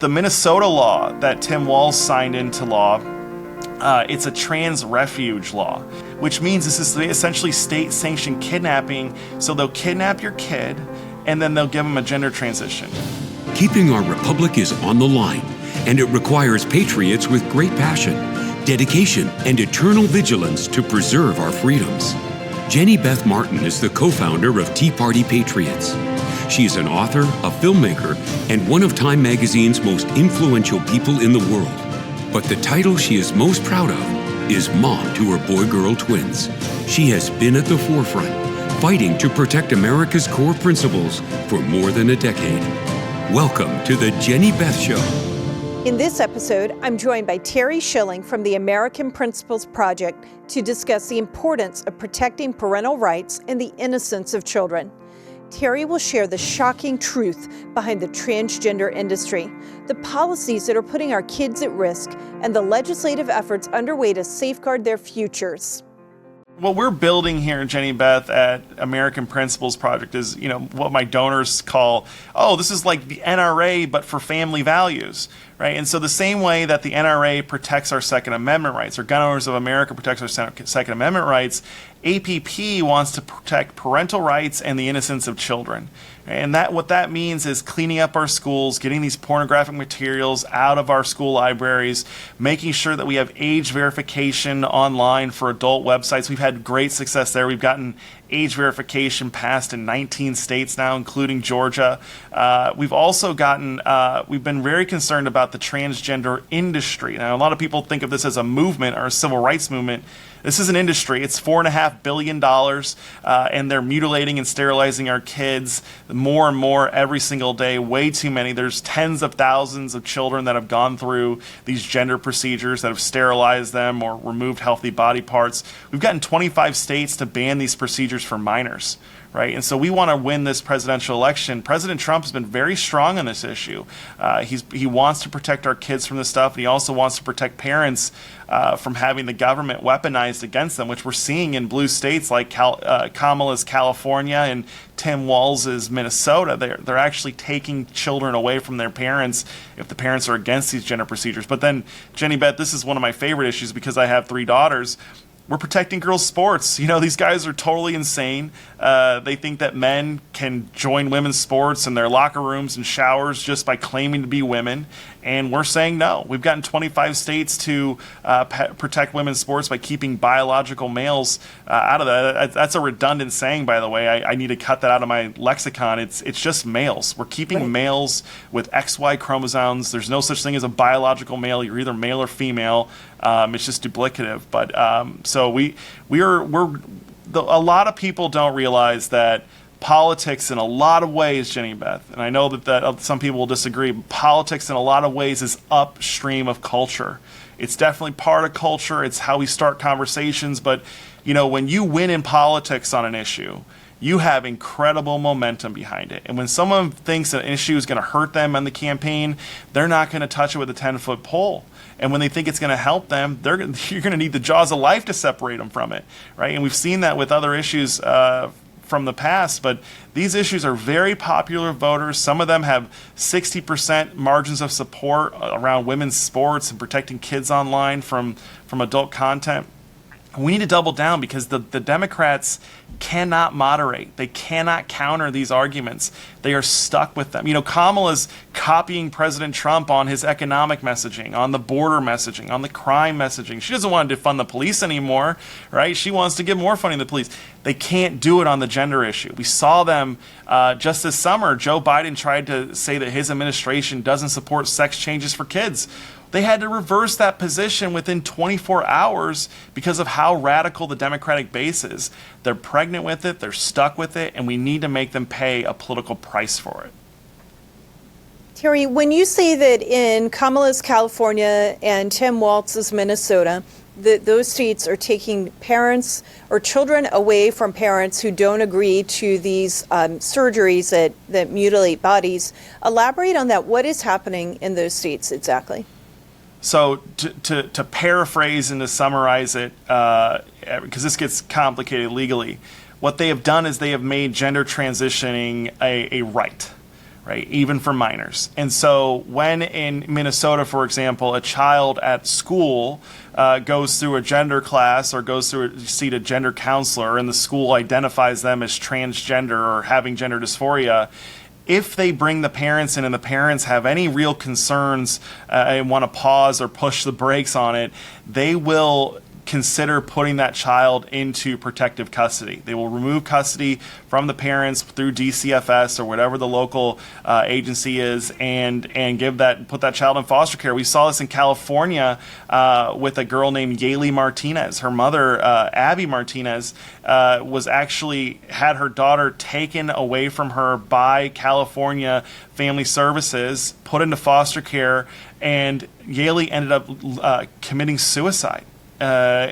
The Minnesota law that Tim Walz signed into law, it's a trans refuge law, which means this is essentially state-sanctioned kidnapping. So they'll kidnap your kid, and then they'll give them a gender transition. Keeping our republic is on the line, and it requires patriots with great passion, dedication, and eternal vigilance to preserve our freedoms. Jenny Beth Martin is the co-founder of Tea Party Patriots. She is an author, a filmmaker, and one of Time Magazine's most influential people in the world. But the title she is most proud of is mom to her boy-girl twins. She has been at the forefront, fighting to protect America's core principles for more than a decade. Welcome to the Jenny Beth Show. In this episode, I'm joined by Terry Schilling from the American Principles Project to discuss the importance of protecting parental rights and the innocence of children. Terry will share the shocking truth behind the transgender industry, the policies that are putting our kids at risk, and the legislative efforts underway to safeguard their futures. What we're building here, Jenny Beth, at American Principles Project is, what my donors call, this is like the NRA, but for family values, right? And so the same way that the NRA protects our Second Amendment rights, or Gun Owners of America protects our Second Amendment rights, APP wants to protect parental rights and the innocence of children. And what that means is cleaning up our schools, getting these pornographic materials out of our school libraries, making sure that we have age verification online for adult websites. We've had great success there. We've gotten age verification passed in 19 states now, including Georgia. We've also we've been very concerned about the transgender industry. Now, a lot of people think of this as a movement or a civil rights movement. This is an industry. It's $4.5 billion, and they're mutilating and sterilizing our kids more and more every single day, way too many. There's tens of thousands of children that have gone through these gender procedures, that have sterilized them or removed healthy body parts. We've gotten 25 states to ban these procedures for minors. Right, and so we want to win this presidential election. President Trump has been very strong on this issue. He wants to protect our kids from this stuff, and he also wants to protect parents from having the government weaponized against them, which we're seeing in blue states like Kamala's California and Tim Walz's Minnesota. They're actually taking children away from their parents if the parents are against these gender procedures. But then, Jenny Beth, this is one of my favorite issues because I have 3 daughters. We're protecting girls' sports. These guys are totally insane. They think that men can join women's sports in their locker rooms and showers just by claiming to be women. And we're saying no. We've gotten 25 states to protect women's sports by keeping biological males out of that. That's a redundant saying, by the way. I need to cut that out of my lexicon. It's just males. We're keeping males with XY chromosomes. There's no such thing as a biological male. You're either male or female. It's just duplicative. But so a lot of people don't realize that politics in a lot of ways, Jenny Beth, and I know that some people will disagree, but politics in a lot of ways is upstream of culture. It's definitely part of culture. It's how we start conversations. But, when you win in politics on an issue, you have incredible momentum behind it. And when someone thinks an issue is going to hurt them in the campaign, they're not going to touch it with a 10-foot pole. And when they think it's going to help them, you're going to need the jaws of life to separate them from it, right? And we've seen that with other issues from the past, but these issues are very popular with voters. Some of them have 60% margins of support around women's sports and protecting kids online from adult content. We need to double down because the Democrats cannot moderate. They cannot counter these arguments. They are stuck with them. Kamala's copying President Trump on his economic messaging, on the border messaging, on the crime messaging. She doesn't want to defund the police anymore, right? She wants to give more funding to the police. They can't do it on the gender issue. We saw them just this summer. Joe Biden tried to say that his administration doesn't support sex changes for kids. They had to reverse that position within 24 hours because of how radical the Democratic base is. They're pregnant with it, they're stuck with it, and we need to make them pay a political price for it. Terry, when you say that in Kamala's California and Tim Walz's Minnesota, that those states are taking parents or children away from parents who don't agree to these surgeries that mutilate bodies, elaborate on that. What is happening in those states exactly? So to paraphrase and to summarize it, because this gets complicated legally, what they have done is they have made gender transitioning a right, right? Even for minors. And so when in Minnesota, for example, a child at school goes through a gender class or goes through see a gender counselor, and the school identifies them as transgender or having gender dysphoria, if they bring the parents in and the parents have any real concerns and want to pause or push the brakes on it, they will consider putting that child into protective custody. They will remove custody from the parents through DCFS or whatever the local agency is, and put that child in foster care. We saw this in California with a girl named Yaley Martinez. Her mother, Abby Martinez, was actually had her daughter taken away from her by California Family Services, put into foster care, and Yaley ended up committing suicide.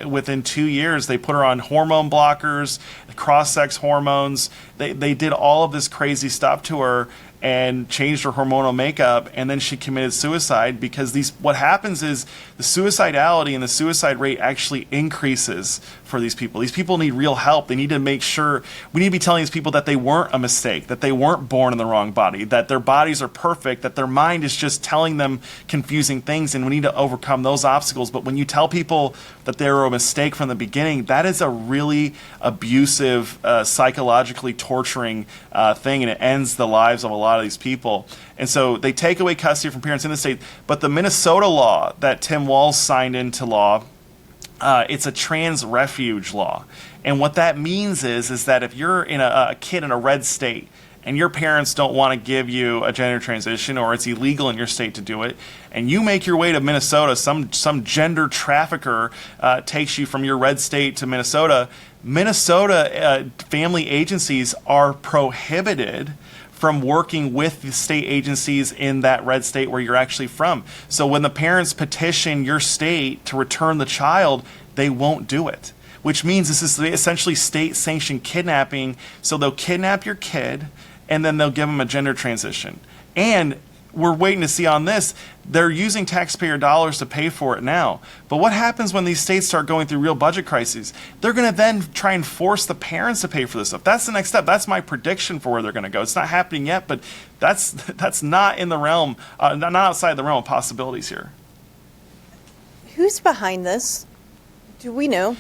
Within 2 years, they put her on hormone blockers, cross-sex hormones. They did all of this crazy stuff to her and changed her hormonal makeup, and then she committed suicide because what happens is the suicidality and the suicide rate actually increases for these people. These people need real help. They need to make sure, we need to be telling these people that they weren't a mistake, that they weren't born in the wrong body, that their bodies are perfect, that their mind is just telling them confusing things, and we need to overcome those obstacles. But when you tell people that they were a mistake from the beginning, that is a really abusive, psychologically torturing thing, and it ends the lives of a lot of these people. And so they take away custody from parents in the state. But the Minnesota law that Tim Walz signed into law, it's a trans refuge law. And what that means is that if you're a kid in a red state and your parents don't want to give you a gender transition, or it's illegal in your state to do it, and you make your way to Minnesota, some gender trafficker takes you from your red state to Minnesota, family agencies are prohibited from working with the state agencies in that red state where you're actually from. So when the parents petition your state to return the child, they won't do it, which means this is essentially state-sanctioned kidnapping. So they'll kidnap your kid, and then they'll give them a gender transition. And we're waiting to see on this. They're using taxpayer dollars to pay for it now. But what happens when these states start going through real budget crises? They're going to then try and force the parents to pay for this stuff. That's the next step. That's my prediction for where they're going to go. It's not happening yet, but that's not in the realm, not outside the realm of possibilities here. Who's behind this? Do we know?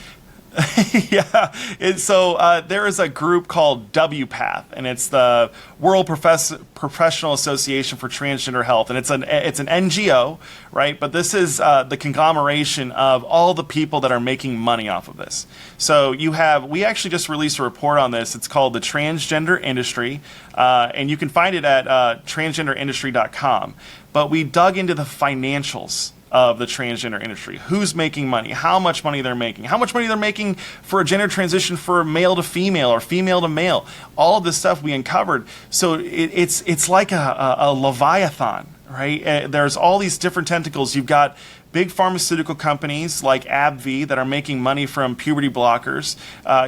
Yeah, so there is a group called WPATH, and it's the World Professional Association for Transgender Health, and it's an NGO, right? But this is the conglomeration of all the people that are making money off of this. So we actually just released a report on this. It's called the Transgender Industry, and you can find it at transgenderindustry.com. But we dug into the financials of the transgender industry. Who's making money? How much money they're making? How much money they're making for a gender transition for male to female or female to male? All of this stuff we uncovered. So it's like a leviathan, right? There's all these different tentacles. You've got big pharmaceutical companies like AbbVie that are making money from puberty blockers.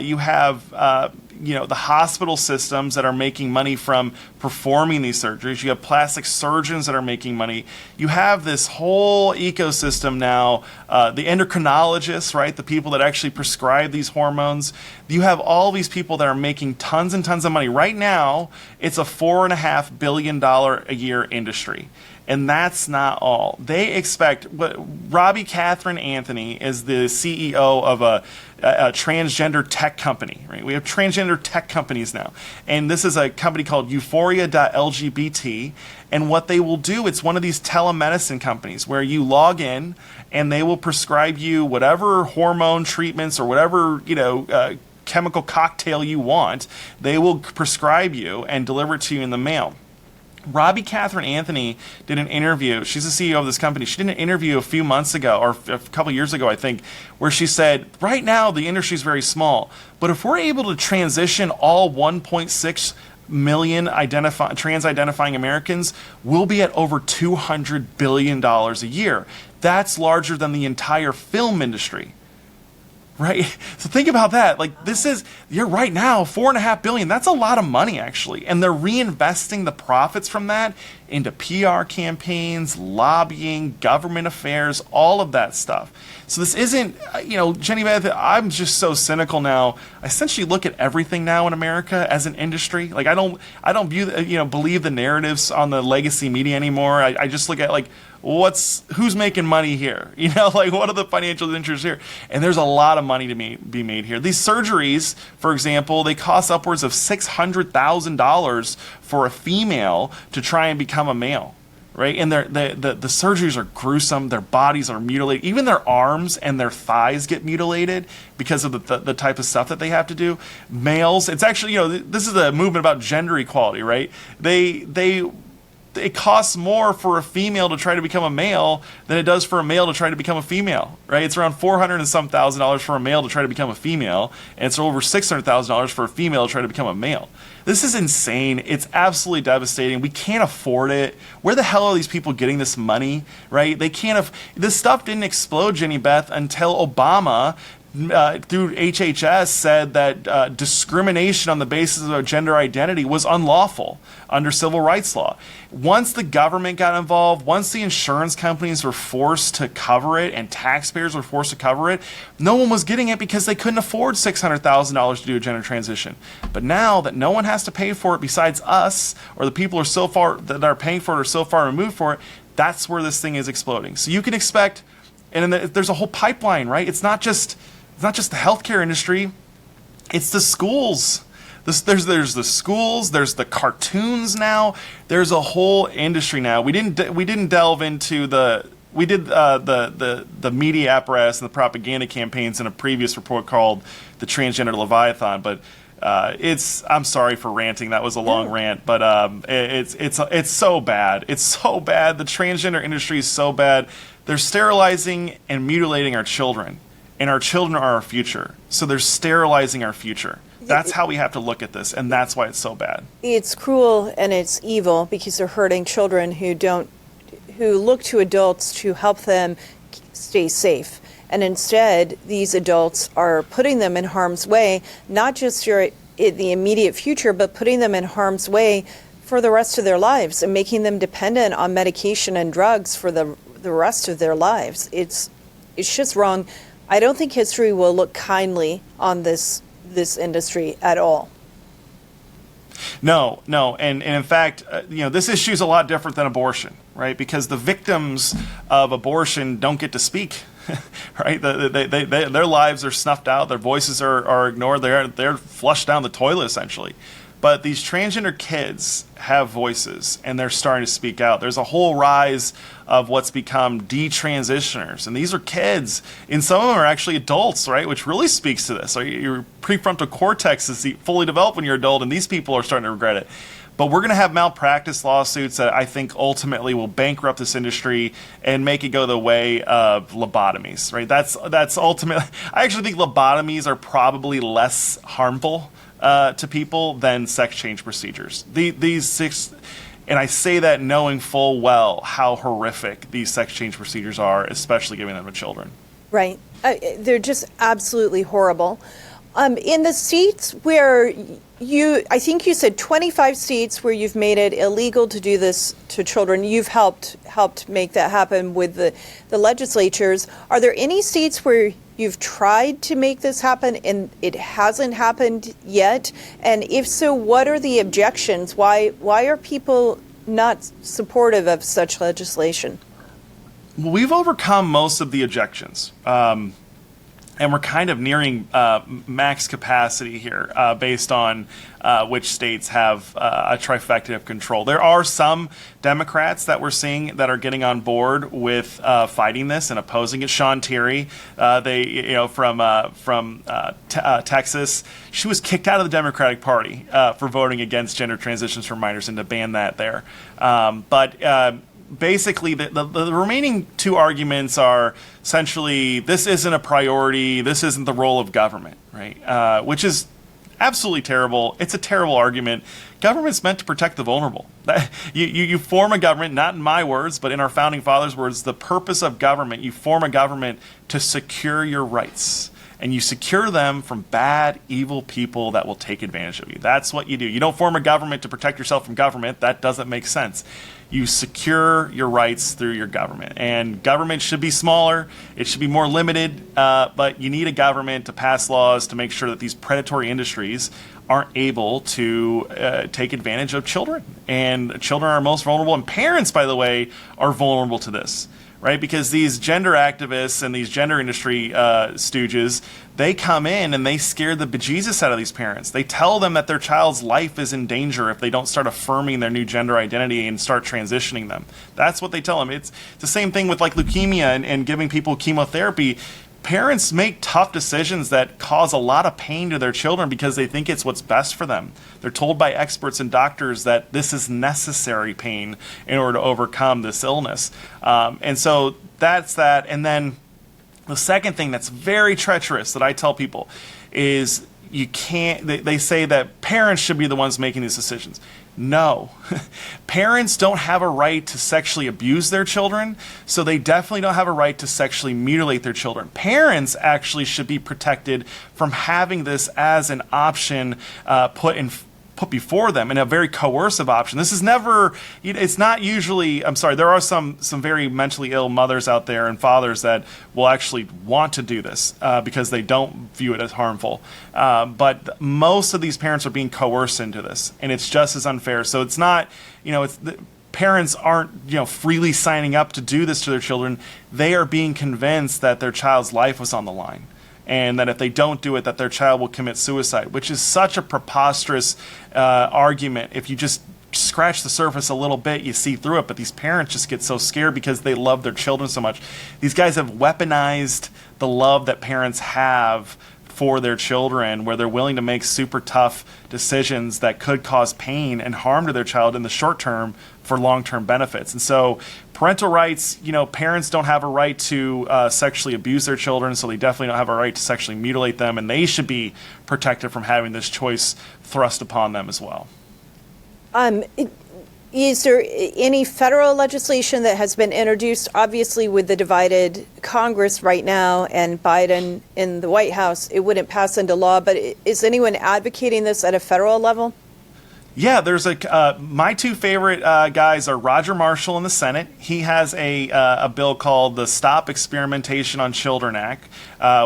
You have the hospital systems that are making money from performing these surgeries. You have plastic surgeons that are making money. You have this whole ecosystem now, the endocrinologists, right? The people that actually prescribe these hormones. You have all these people that are making tons and tons of money. Right now, it's a $4.5 billion a year industry. And that's not all. They expect, Robbie Catherine Anthony is the CEO of a transgender tech company, right? We have transgender tech companies now. And this is a company called Euphoria.LGBT. And what they will do, it's one of these telemedicine companies where you log in and they will prescribe you whatever hormone treatments or whatever, chemical cocktail you want. They will prescribe you and deliver it to you in the mail. Robbie Catherine Anthony did an interview. She's the CEO of this company. She did an interview a few months ago, or a couple years ago, I think, where she said, right now the industry is very small, but if we're able to transition all 1.6 million trans-identifying Americans, we'll be at over $200 billion a year. That's larger than the entire film industry. right? So think about that. Like you're right now, $4.5 billion. That's a lot of money actually. And they're reinvesting the profits from that into PR campaigns, lobbying, government affairs, all of that stuff. So this isn't, Jenny Beth, I'm just so cynical now. I essentially look at everything now in America as an industry. Like I don't believe the narratives on the legacy media anymore. I just look at like, who's making money here? Like what are the financial interests here? And there's a lot of money to be made here. These surgeries, for example, they cost upwards of $600,000 for a female to try and become a male, right? And the surgeries are gruesome. Their bodies are mutilated. Even their arms and their thighs get mutilated because of the type of stuff that they have to do. Males, it's actually, this is a movement about gender equality, right? It costs more for a female to try to become a male than it does for a male to try to become a female, right? It's around $400,000 and some for a male to try to become a female, and it's over $600,000 for a female to try to become a male. This is insane. It's absolutely devastating. We can't afford it. Where the hell are these people getting this money, right? This stuff didn't explode, Jenny Beth, until Obama through HHS said that discrimination on the basis of gender identity was unlawful under civil rights law. Once the government got involved, once the insurance companies were forced to cover it and taxpayers were forced to cover it, no one was getting it because they couldn't afford $600,000 to do a gender transition. But now that no one has to pay for it besides us, or the people that are paying for it are so far removed for it, that's where this thing is exploding. So you can expect, and there's a whole pipeline, right? It's not just the healthcare industry, it's the schools. There's the schools, there's the cartoons now. There's a whole industry now. We didn't delve into the media apparatus and the propaganda campaigns in a previous report called the Transgender Leviathan, but I'm sorry for ranting. That was a long rant, but it's so bad. It's so bad. The transgender industry is so bad. They're sterilizing and mutilating our children. And our children are our future. So they're sterilizing our future. That's how we have to look at this, and that's why it's so bad. It's cruel and it's evil because they're hurting children who look to adults to help them stay safe. And instead, these adults are putting them in harm's way, not just in the immediate future, but putting them in harm's way for the rest of their lives and making them dependent on medication and drugs for the rest of their lives. It's just wrong. I don't think history will look kindly on this industry at all. No, and in fact, this issue is a lot different than abortion, right? Because the victims of abortion don't get to speak, right? Their lives are snuffed out, their voices are ignored, they're flushed down the toilet essentially. But these transgender kids have voices, and they're starting to speak out. There's a whole rise of what's become detransitioners, and these are kids. And some of them are actually adults, right? Which really speaks to this. So your prefrontal cortex is fully developed when you're an adult, and these people are starting to regret it. But we're going to have malpractice lawsuits that I think ultimately will bankrupt this industry and make it go the way of lobotomies, right? That's ultimately. I actually think lobotomies are probably less harmful to people than sex change procedures. These six, and I say that knowing full well how horrific these sex change procedures are, especially giving them to children. Right. They're just absolutely horrible. In the states where I think you said 25 states where you've made it illegal to do this to children, you've helped make that happen with the legislatures. Are there any states where you've tried to make this happen and it hasn't happened yet? And if so, what are the objections? Why are people not supportive of such legislation? Well, we've overcome most of the objections. And we're kind of nearing max capacity here based on which states have a trifecta of control. There are some Democrats that we're seeing that are getting on board with fighting this and opposing it. Sean Terry, from Texas, she was kicked out of the Democratic Party for voting against gender transitions for minors and to ban that there. Basically, the remaining two arguments are essentially this isn't a priority, this isn't the role of government, right? Which is absolutely terrible. It's a terrible argument. Government's meant to protect the vulnerable. You form a government, not in my words, but in our founding fathers' words, the purpose of government, you form a government to secure your rights. and you secure them from bad, evil people that will take advantage of you. That's what you do. You don't form a government to protect yourself from government. That doesn't make sense. You secure your rights through your government, and government should be smaller. It should be more limited, but you need a government to pass laws to make sure that these predatory industries aren't able to take advantage of children. And children are most vulnerable, and parents, by the way, are vulnerable to this, right? Because these gender activists and these gender industry stooges, they come in and they scare the bejesus out of these parents. They tell them that their child's life is in danger if they don't start affirming their new gender identity and start transitioning them. That's what they tell them. It's the same thing with like leukemia and giving people chemotherapy. Parents make tough decisions that cause a lot of pain to their children because they think it's what's best for them. They're told by experts and doctors that this is necessary pain in order to overcome this illness. And so that's that. And then the second thing that's very treacherous that I tell people is you can't, they say that parents should be the ones making these decisions. No. Parents don't have a right to sexually abuse their children, so they definitely don't have a right to sexually mutilate their children. Parents actually should be protected from having this as an option put before them, and a very coercive option. This is never, it's not usually, I'm sorry, there are some very mentally ill mothers out there and fathers that will actually want to do this because they don't view it as harmful. But most of these parents are being coerced into this, and it's just as unfair. So it's not, parents aren't, freely signing up to do this to their children. They are being convinced that their child's life was on the line, and that if they don't do it, that their child will commit suicide, which is such a preposterous argument. If you just scratch the surface a little bit, you see through it, but these parents just get so scared because they love their children so much. These guys have weaponized the love that parents have for their children, where they're willing to make super tough decisions that could cause pain and harm to their child in the short term for long-term benefits. And so parental rights, parents don't have a right to sexually abuse their children, so they definitely don't have a right to sexually mutilate them, and they should be protected from having this choice thrust upon them as well. Is there any federal legislation that has been introduced, obviously with the divided Congress right now and Biden in the White House, it wouldn't pass into law, but is anyone advocating this at a federal level? Yeah, there's my two favorite guys are Roger Marshall in the Senate. He has a bill called the Stop Experimentation on Children Act,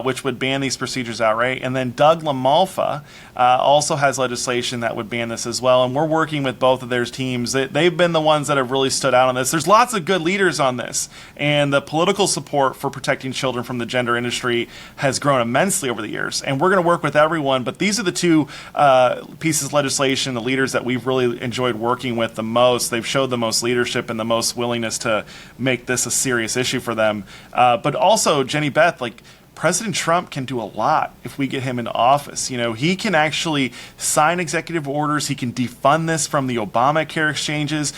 which would ban these procedures outright. And then Doug LaMalfa also has legislation that would ban this as well. And we're working with both of their teams. They've been the ones that have really stood out on this. There's lots of good leaders on this, and the political support for protecting children from the gender industry has grown immensely over the years. And we're going to work with everyone, but these are the two pieces of legislation, the leaders that we've really enjoyed working with the most. They've showed the most leadership and the most willingness to make this a serious issue for them. But also, Jenny Beth, President Trump can do a lot if we get him into office. He can actually sign executive orders. He can defund this from the Obamacare exchanges.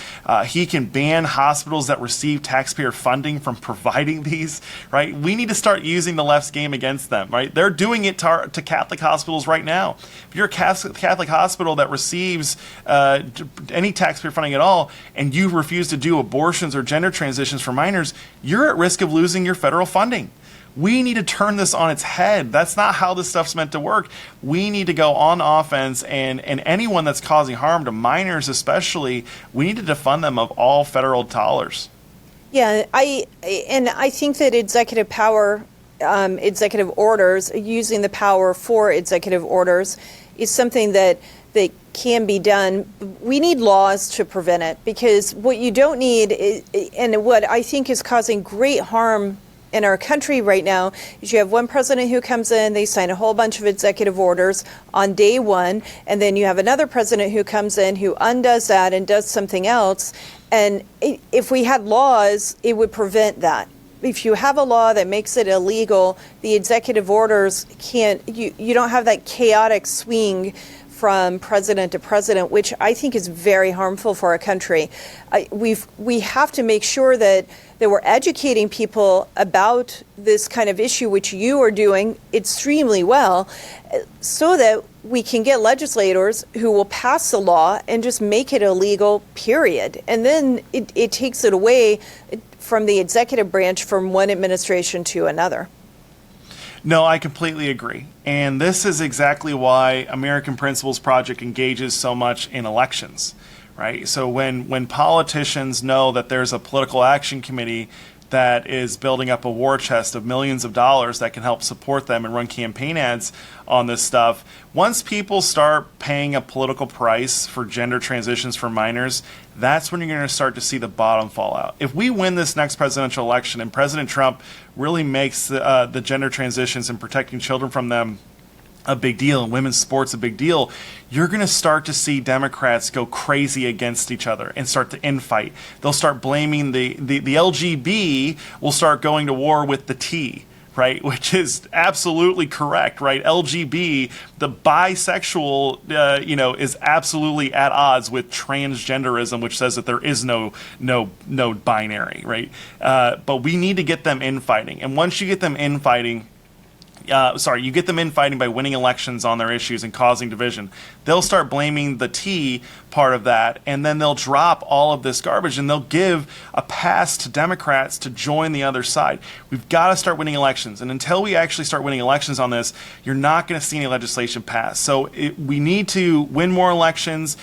He can ban hospitals that receive taxpayer funding from providing these, right? We need to start using the left's game against them, right? They're doing it to Catholic hospitals right now. If you're a Catholic hospital that receives any taxpayer funding at all, and you refuse to do abortions or gender transitions for minors, you're at risk of losing your federal funding. We need to turn this on its head. That's not how this stuff's meant to work. We need to go on offense, and anyone that's causing harm to minors especially, we need to defund them of all federal dollars. Yeah, I think that executive power, executive orders, using the power for executive orders is something that can be done. We need laws to prevent it, because what you don't need and what I think is causing great harm in our country right now is you have one president who comes in, they sign a whole bunch of executive orders on day one, and then you have another president who comes in who undoes that and does something else. And if we had laws, it would prevent that. If you have a law that makes it illegal, the executive orders you don't have that chaotic swing from president to president, which I think is very harmful for our country. We have to make sure that we're educating people about this kind of issue, which you are doing extremely well, so that we can get legislators who will pass the law and just make it illegal, period. And then it takes it away from the executive branch from one administration to another. No, I completely agree. And this is exactly why American Principles Project engages so much in elections, right? So when politicians know that there's a political action committee that is building up a war chest of millions of dollars that can help support them and run campaign ads on this stuff, once people start paying a political price for gender transitions for minors, that's when you're going to start to see the bottom fall out. If we win this next presidential election and President Trump really makes the gender transitions and protecting children from them a big deal, and women's sports a big deal, you're going to start to see Democrats go crazy against each other and start to infight. They'll start blaming the LGB will start going to war with the T, right? Which is absolutely correct, right? LGB, the bisexual, is absolutely at odds with transgenderism, which says that there is no binary, right? But we need to get them infighting, and once you get them infighting. You get them infighting by winning elections on their issues and causing division. They'll start blaming the T part of that, and then they'll drop all of this garbage, and they'll give a pass to Democrats to join the other side. We've got to start winning elections, and until we actually start winning elections on this, you're not going to see any legislation pass. So we need to win more elections,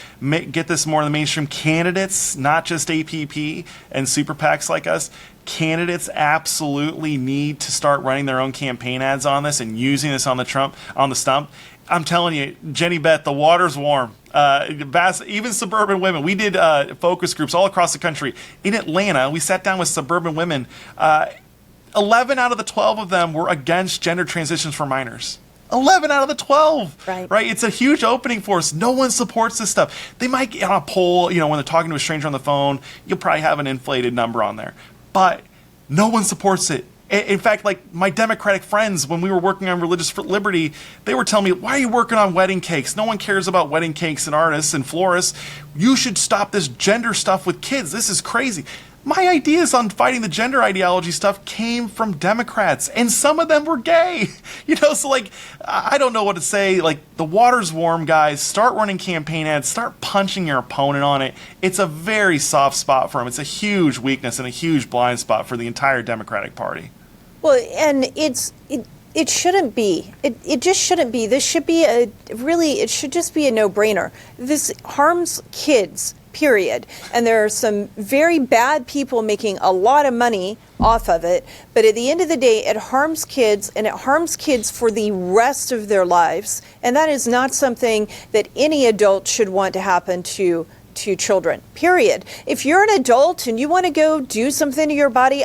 get this more in the mainstream. Candidates, not just APP and super PACs like us, candidates absolutely need to start running their own campaign ads on this and using this on the stump. I'm telling you, Jenny Beth, the water's warm. Even suburban women. We did focus groups all across the country. In Atlanta, we sat down with suburban women. 11 out of the 12 of them were against gender transitions for minors. 11 out of the 12, right? It's a huge opening for us. No one supports this stuff. They might get on a poll, when they're talking to a stranger on the phone, you'll probably have an inflated number on there. But no one supports it. In fact, like my Democratic friends, when we were working on religious liberty, they were telling me, why are you working on wedding cakes? No one cares about wedding cakes and artists and florists. You should stop this gender stuff with kids. This is crazy. My ideas on fighting the gender ideology stuff came from Democrats, and some of them were gay. So I don't know what to say. The water's warm, guys. Start running campaign ads. Start punching your opponent on it. It's a very soft spot for them. It's a huge weakness and a huge blind spot for the entire Democratic Party. Well, and it shouldn't be. It just shouldn't be. This should be it should just be a no-brainer. This harms kids. Period. And there are some very bad people making a lot of money off of it. But at the end of the day, it harms kids, and it harms kids for the rest of their lives. And that is not something that any adult should want to happen to children. Period. If you're an adult and you want to go do something to your body,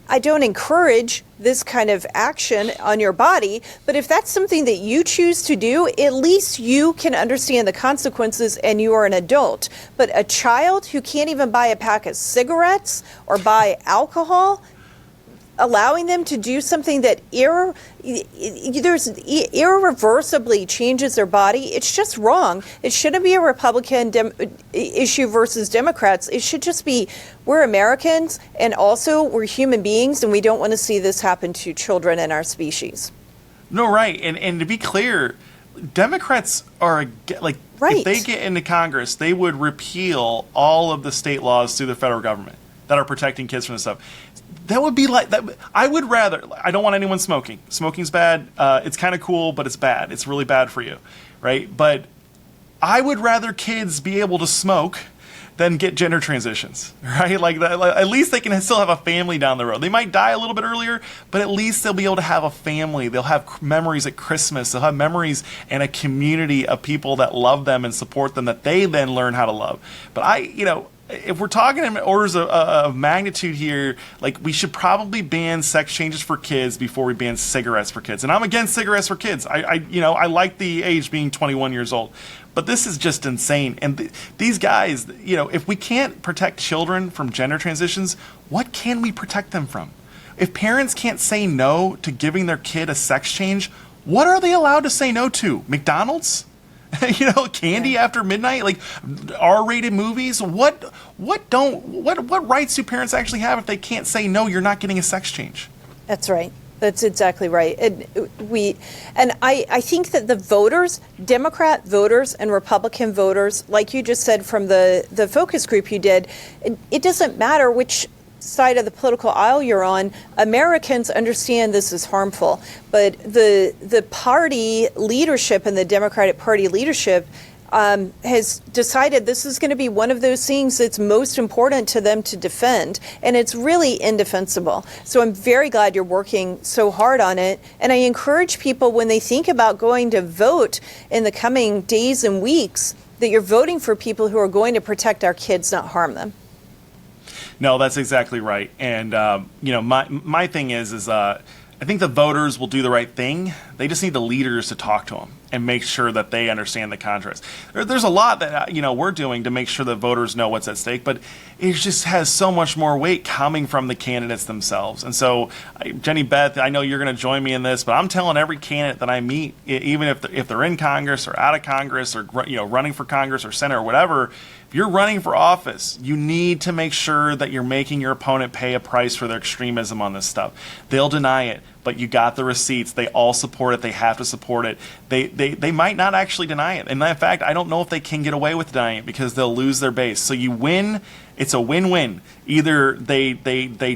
I don't encourage this kind of action on your body, but if that's something that you choose to do, at least you can understand the consequences and you are an adult. But a child who can't even buy a pack of cigarettes or buy alcohol, allowing them to do something that irreversibly changes their body, it's just wrong. It shouldn't be a Republican issue versus Democrats. It should just be, we're Americans, and also we're human beings, and we don't want to see this happen to children in our species. No, right. And to be clear, Democrats are if they get into Congress, they would repeal all of the state laws through the federal government that are protecting kids from this stuff. That would be like that. I would rather. I don't want anyone smoking. Smoking's bad. It's kind of cool, but it's bad. It's really bad for you, right? But I would rather kids be able to smoke than get gender transitions, right? At least they can still have a family down the road. They might die a little bit earlier, but at least they'll be able to have a family. They'll have memories at Christmas. They'll have memories and a community of people that love them and support them that they then learn how to love. But if we're talking in orders of magnitude here, we should probably ban sex changes for kids before we ban cigarettes for kids. And I'm against cigarettes for kids. I like the age being 21 years old. But this is just insane. And these guys, if we can't protect children from gender transitions, what can we protect them from? If parents can't say no to giving their kid a sex change, what are they allowed to say no to? McDonald's? Candy after midnight, R-rated movies. What rights do parents actually have if they can't say no? You're not getting a sex change. That's right. That's exactly right. I think that the voters, Democrat voters and Republican voters, like you just said from the focus group you did, it doesn't matter which side of the political aisle you're on, Americans understand this is harmful, but the party leadership and the Democratic Party leadership has decided this is going to be one of those things that's most important to them to defend, and it's really indefensible. So I'm very glad you're working so hard on it, and I encourage people when they think about going to vote in the coming days and weeks that you're voting for people who are going to protect our kids, not harm them. No, that's exactly right. And my thing is I think the voters will do the right thing. They just need the leaders to talk to them and make sure that they understand the contrast. There's a lot that we're doing to make sure that voters know what's at stake, but it just has so much more weight coming from the candidates themselves. And so, Jenny Beth, I know you're going to join me in this, but I'm telling every candidate that I meet, even if they're in Congress or out of Congress or running for Congress or Senate or whatever, if you're running for office, you need to make sure that you're making your opponent pay a price for their extremism on this stuff. They'll deny it, but you got the receipts. They all support it. They have to support it. They might not actually deny it. And in fact, I don't know if they can get away with denying it because they'll lose their base. So you win. It's a win-win. Either they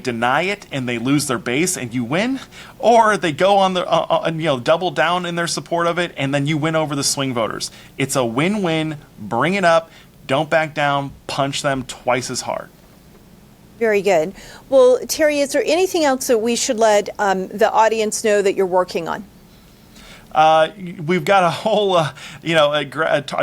deny it and they lose their base and you win, or they go on the double down in their support of it and then you win over the swing voters. It's a win-win. Bring it up. Don't back down. Punch them twice as hard. Very good. Well, Terry, is there anything else that we should let the audience know that you're working on? We've got a whole, a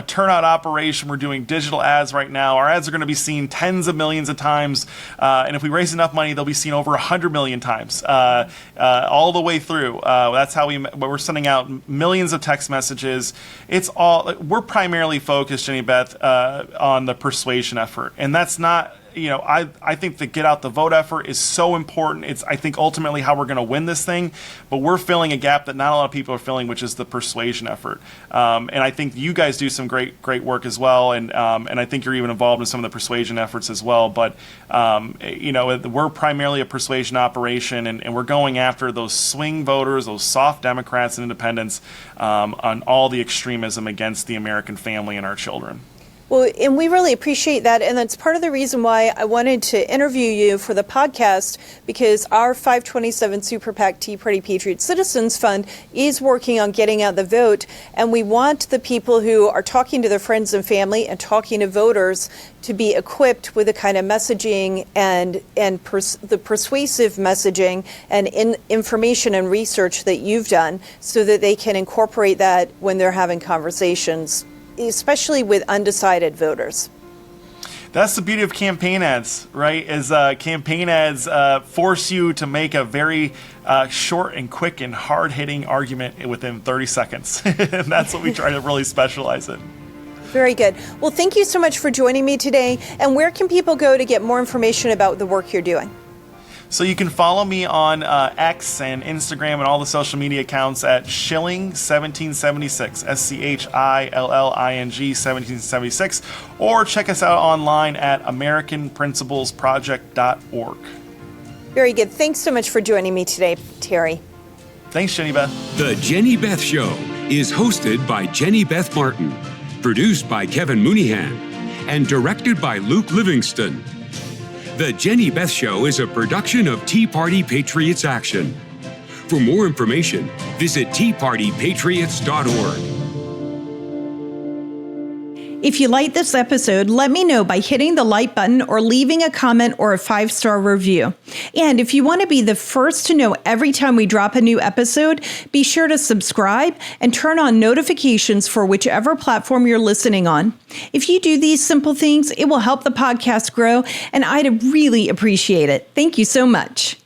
turnout operation. We're doing digital ads right now. Our ads are going to be seen tens of millions of times. And if we raise enough money, they'll be seen over 100 million times, all the way through. That's how we're sending out millions of text messages. We're primarily focused, Jenny Beth, on the persuasion effort. And that's not, I think the get out the vote effort is so important. It's, I think, ultimately how we're going to win this thing. But we're filling a gap that not a lot of people are filling, which is the persuasion effort. And I think you guys do some great work as well. And I think you're even involved in some of the persuasion efforts as well. But, we're primarily a persuasion operation, and we're going after those swing voters, those soft Democrats and independents on all the extremism against the American family and our children. Well, and we really appreciate that. And that's part of the reason why I wanted to interview you for the podcast, because our 527 Super PAC Tea Party Patriots Citizens Fund is working on getting out the vote. And we want the people who are talking to their friends and family and talking to voters to be equipped with the kind of messaging and the persuasive messaging and information and research that you've done so that they can incorporate that when they're having conversations, especially with undecided voters. That's the beauty of campaign ads, right? Is campaign ads force you to make a very short and quick and hard-hitting argument within 30 seconds. And that's what we try to really specialize in. Very good. Well, thank you so much for joining me today. And where can people go to get more information about the work you're doing? So you can follow me on X and Instagram and all the social media accounts at Schilling 1776, SCHILLING 1776, or check us out online at AmericanPrinciplesProject.org. Very good. Thanks so much for joining me today, Terry. Thanks, Jenny Beth. The Jenny Beth Show is hosted by Jenny Beth Martin, produced by Kevin Mooneyhan, and directed by Luke Livingston. The Jenny Beth Show is a production of Tea Party Patriots Action. For more information, visit teapartypatriots.org. If you like this episode, let me know by hitting the like button or leaving a comment or a 5-star review. And if you want to be the first to know every time we drop a new episode, be sure to subscribe and turn on notifications for whichever platform you're listening on. If you do these simple things, it will help the podcast grow, and I'd really appreciate it. Thank you so much.